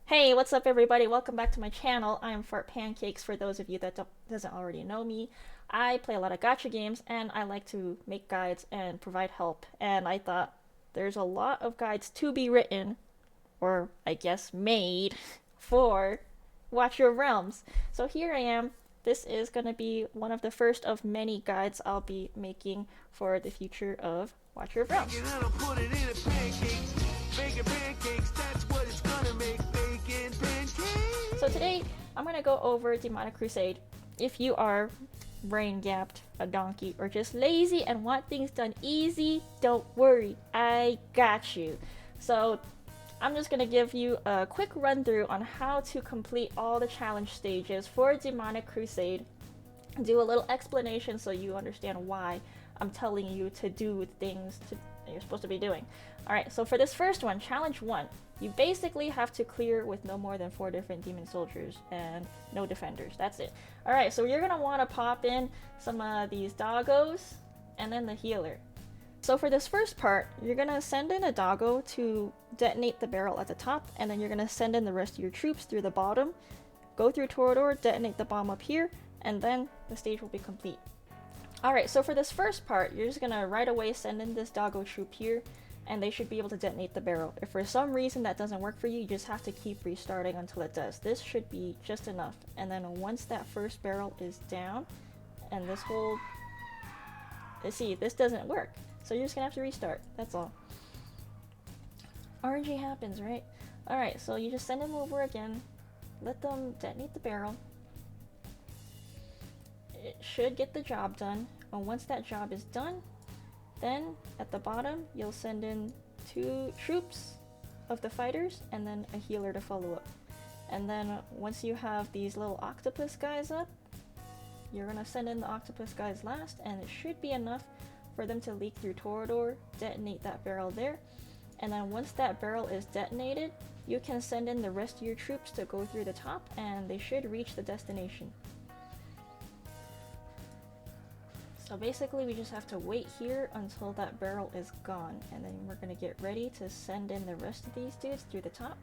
Hey, what's up everybody? Welcome back to my channel. I am Fart Pancakes for those of you that doesn't already know me. I play a lot of gacha games and I like to make guides and provide help. And I thought there's a lot of guides to be written, or I guess made, for Watch Your Realms. So here I am. This is going to be one of the first of many guides I'll be making for the future of Watch Your Realms. So today, I'm going to go over Demonic Crusade. If you are brain-gapped, a donkey, or just lazy and want things done easy, don't worry, I got you. So I'm just going to give you a quick run through on how to complete all the challenge stages for Demonic Crusade. Do a little explanation so you understand why I'm telling you to do things that you're supposed to be doing. Alright, so for this first one, challenge 1, you basically have to clear with no more than 4 different demon soldiers and no defenders. That's it. Alright, so you're going to want to pop in some of these doggos and then the healer. So for this first part, you're going to send in a doggo to detonate the barrel at the top, and then you're going to send in the rest of your troops through the bottom, go through Torador, detonate the bomb up here, and then the stage will be complete. Alright, so for this first part, you're just going to right away send in this doggo troop here, and they should be able to detonate the barrel. If for some reason that doesn't work for you, you just have to keep restarting until it does. This should be just enough. And then once that first barrel is down, and this whole... See, this doesn't work. So you're just going to have to restart. That's all. RNG happens, right? Alright, so you just send them over again. Let them detonate the barrel. It should get the job done. And once that job is done, then at the bottom you'll send in 2 troops of the fighters and then a healer to follow up. And then once you have these little octopus guys up, you're gonna send in the octopus guys last, and it should be enough for them to leak through Torador, detonate that barrel there. And then once that barrel is detonated, you can send in the rest of your troops to go through the top, and they should reach the destination. So basically we just have to wait here until that barrel is gone, and then we're going to get ready to send in the rest of these dudes through the top.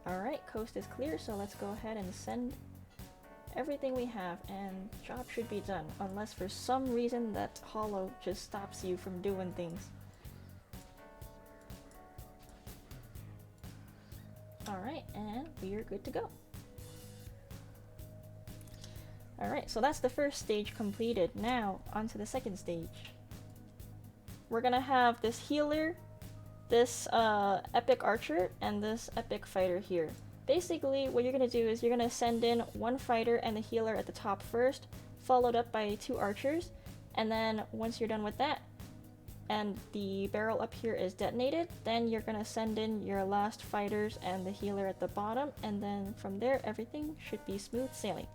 Alright, coast is clear, so let's go ahead and send everything we have, and job should be done, unless for some reason that hollow just stops you from doing things. Alright, and we are good to go. Alright, so that's the first stage completed. Now, on to the second stage. We're gonna have this healer, this epic archer, and this epic fighter here. Basically, what you're gonna do is you're gonna send in 1 fighter and the healer at the top first, followed up by 2 archers, and then once you're done with that, and the barrel up here is detonated, then you're gonna send in your last fighters and the healer at the bottom, and then from there everything should be smooth sailing.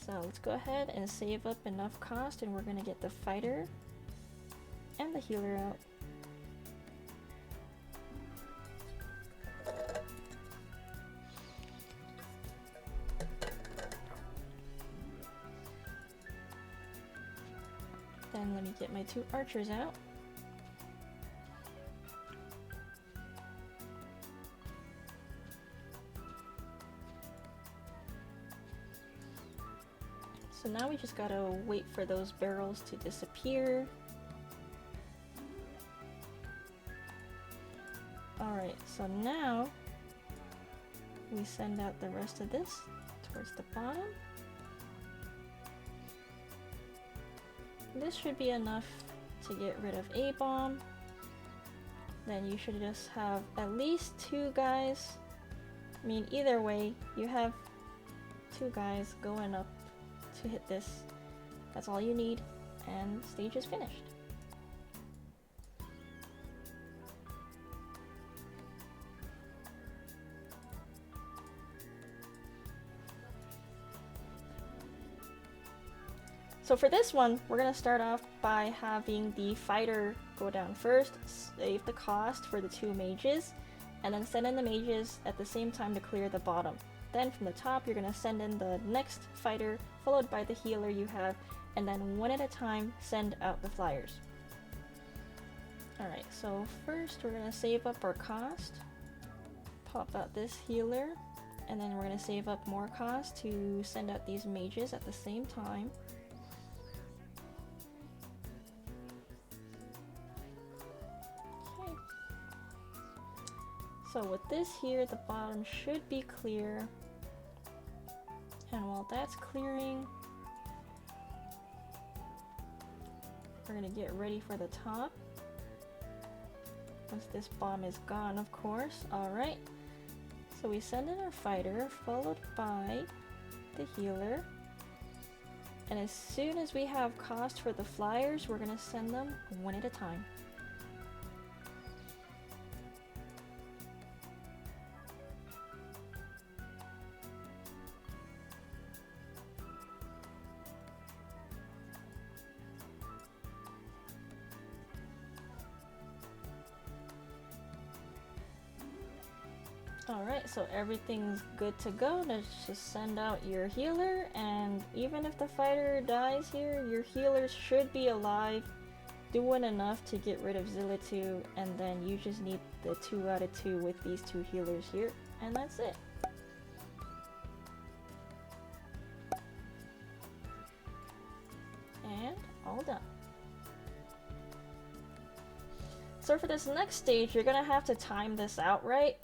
So let's go ahead and save up enough cost, and we're going to get the fighter and the healer out. Then let me get my 2 archers out. So now we just gotta wait for those barrels to disappear. Alright, so now we send out the rest of this towards the bottom. This should be enough to get rid of a bomb. Then you should just have at least 2 guys. I mean, either way, you have 2 guys going up to hit this. That's all you need, and stage is finished. So for this one, we're going to start off by having the fighter go down first, save the cost for the 2 mages, and then send in the mages at the same time to clear the bottom. Then from the top, you're going to send in the next fighter, followed by the healer you have, and then one at a time send out the flyers. Alright, so first we're gonna save up our cost. Pop out this healer. And then we're gonna save up more cost to send out these mages at the same time. Okay. So with this here, the bottom should be clear. And while that's clearing, we're gonna get ready for the top. Once this bomb is gone, of course. Alright. So we send in our fighter, followed by the healer. And as soon as we have cost for the flyers, we're gonna send them one at a time. Alright, so everything's good to go. Let's just send out your healer, and even if the fighter dies here, your healers should be alive, doing enough to get rid of Zilla 2, and then you just need the 2 out of 2 with these 2 healers here, and that's it. And all done. So for this next stage, you're gonna have to time this out right.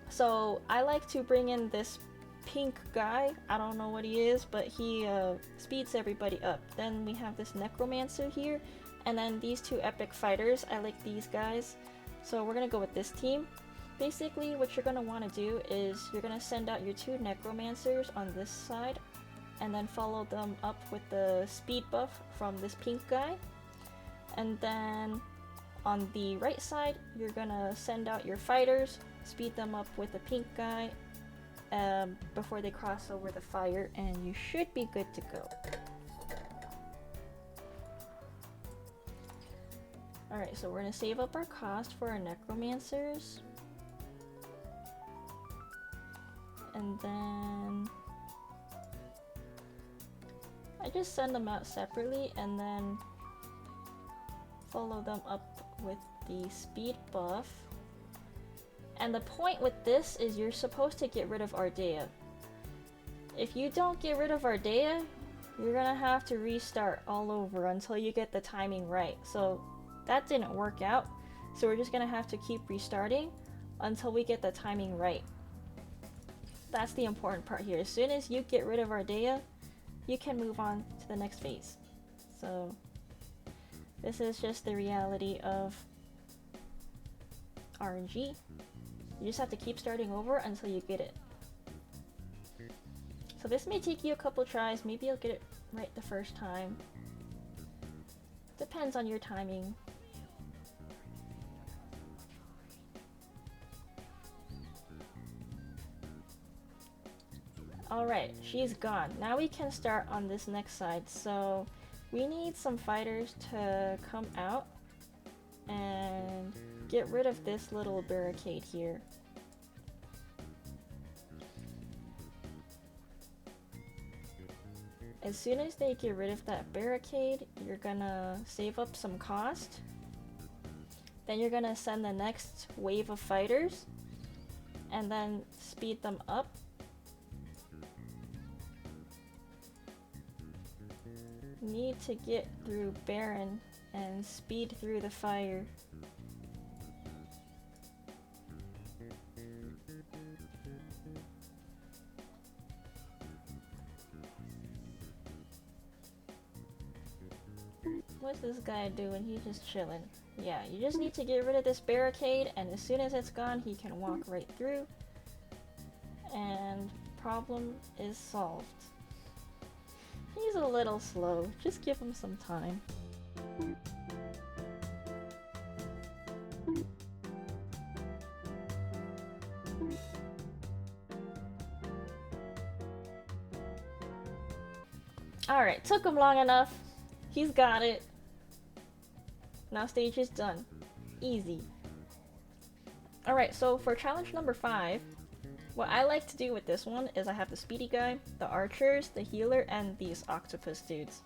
So I like to bring in this pink guy. I don't know what he is, but he speeds everybody up. Then we have this necromancer here, and then these 2 epic fighters. I like these guys, so we're gonna go with this team. Basically what you're gonna want to do is you're gonna send out your 2 necromancers on this side, and then follow them up with the speed buff from this pink guy. And then on the right side, you're gonna send out your fighters, speed them up with the pink guy before they cross over the fire, and you should be good to go. Alright, so we're gonna save up our cost for our necromancers. And then I just send them out separately and then follow them up with the speed buff. And the point with this is you're supposed to get rid of Ardea. If you don't get rid of Ardea, you're gonna have to restart all over until you get the timing right. So that didn't work out. So we're just gonna have to keep restarting until we get the timing right. That's the important part here. As soon as you get rid of Ardea, you can move on to the next phase. So this is just the reality of RNG. You just have to keep starting over until you get it. So this may take you a couple tries, maybe you'll get it right the first time. Depends on your timing. Alright, she's gone. Now we can start on this next side. So we need some fighters to come out and get rid of this little barricade here. As soon as they get rid of that barricade, you're gonna save up some cost. Then you're gonna send the next wave of fighters and then speed them up. Need to get through Baron and speed through the fire. What's this guy doing? He's just chilling. Yeah, you just need to get rid of this barricade, and as soon as it's gone, he can walk right through. And problem is solved. He's a little slow. Just give him some time. Alright, took him long enough. He's got it. Now stage is done. Easy. Alright, so for challenge number 5, what I like to do with this one is I have the speedy guy, the archers, the healer, and these octopus dudes.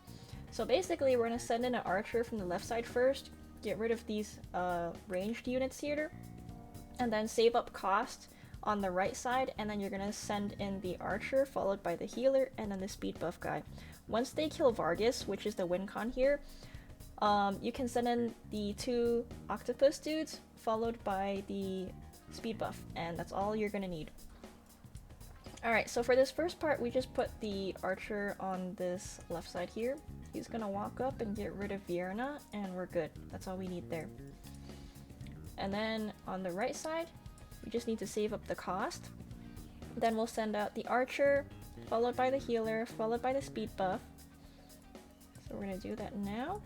So basically we're going to send in an archer from the left side first, get rid of these ranged units here, and then save up cost on the right side, and then you're gonna send in the archer followed by the healer and then the speed buff guy. Once they kill Vargas, which is the win con here, you can send in the 2 octopus dudes followed by the speed buff, and that's all you're gonna need. Alright, so for this first part, we just put the archer on this left side here. He's gonna walk up and get rid of Vierna, and we're good. That's all we need there. And then on the right side, we just need to save up the cost. Then we'll send out the archer, followed by the healer, followed by the speed buff. So we're gonna do that now.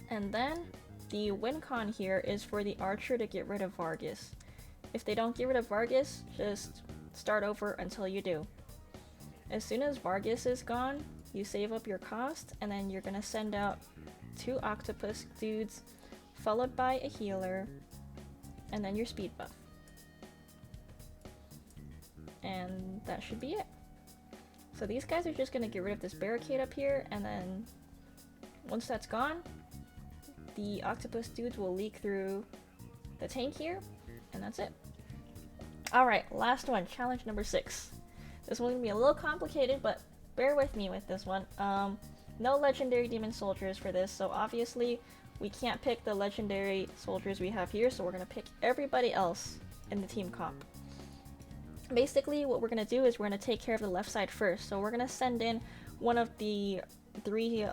And then the win con here is for the archer to get rid of Vargas. If they don't get rid of Vargas, just start over until you do. As soon as Vargas is gone, you save up your cost, and then you're gonna send out 2 octopus dudes, followed by a healer, and then your speed buff. And that should be it. So these guys are just gonna get rid of this barricade up here, and then once that's gone, the octopus dudes will leak through the tank here, and that's it. Alright, last one, challenge number 6. This one's gonna be a little complicated, but bear with me with this one. No legendary demon soldiers for this, so obviously we can't pick the legendary soldiers we have here, so we're gonna pick everybody else in the team comp. Basically, what we're gonna do is we're gonna take care of the left side first. So we're gonna send in one of the 3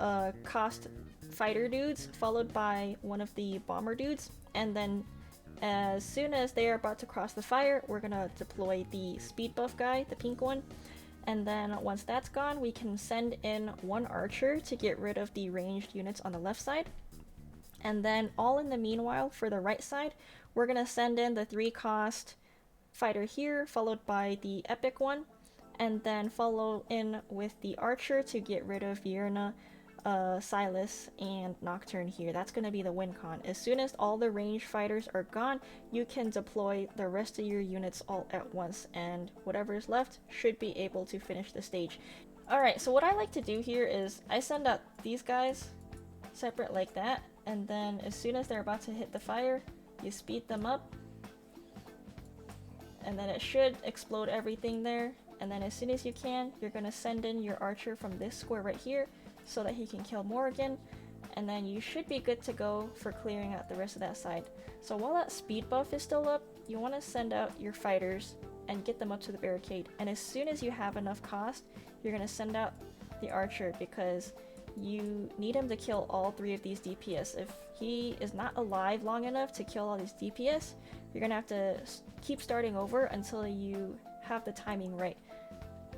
cost fighter dudes, followed by one of the bomber dudes, and then as soon as they are about to cross the fire, we're gonna deploy the speed buff guy, the pink one. And then once that's gone, we can send in 1 archer to get rid of the ranged units on the left side. And then all in the meanwhile, for the right side, we're gonna send in the 3 cost fighter here, followed by the epic one, and then follow in with the archer to get rid of Vierna, Silas, and Nocturne here. That's gonna be the win con. As soon as all the ranged fighters are gone, you can deploy the rest of your units all at once, and whatever is left should be able to finish the stage. Alright, so what I like to do here is I send out these guys separate like that, and then as soon as they're about to hit the fire, you speed them up, and then it should explode everything there. And then as soon as you can, you're gonna send in your archer from this square right here so that he can kill Morrigan, and then you should be good to go for clearing out the rest of that side. So while that speed buff is still up, you want to send out your fighters and get them up to the barricade. And as soon as you have enough cost, you're gonna send out the archer, because you need him to kill all 3 of these DPS. If he is not alive long enough to kill all these DPS, you're gonna have to keep starting over until you have the timing right.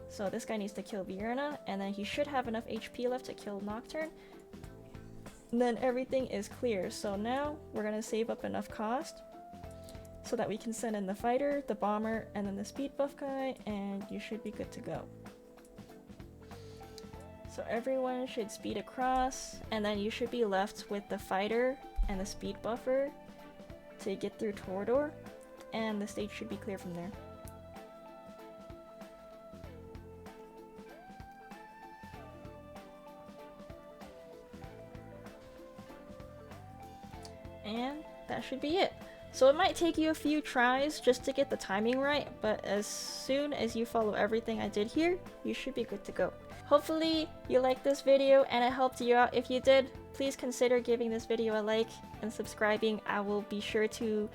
So this guy needs to kill Vierna, and then he should have enough HP left to kill Nocturne. And then everything is clear. So now we're gonna save up enough cost so that we can send in the fighter, the bomber, and then the speed buff guy, and you should be good to go. So everyone should speed across, and then you should be left with the fighter and the speed buffer to get through Torador, and the stage should be clear from there. And that should be it. So it might take you a few tries just to get the timing right, but as soon as you follow everything I did here, you should be good to go. Hopefully you liked this video and it helped you out. If you did, please consider giving this video a like and subscribing. I will be sure to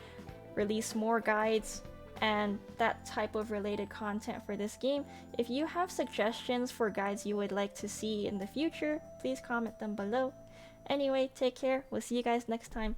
release more guides and that type of related content for this game. If you have suggestions for guides you would like to see in the future, please comment them below. Anyway, take care. We'll see you guys next time.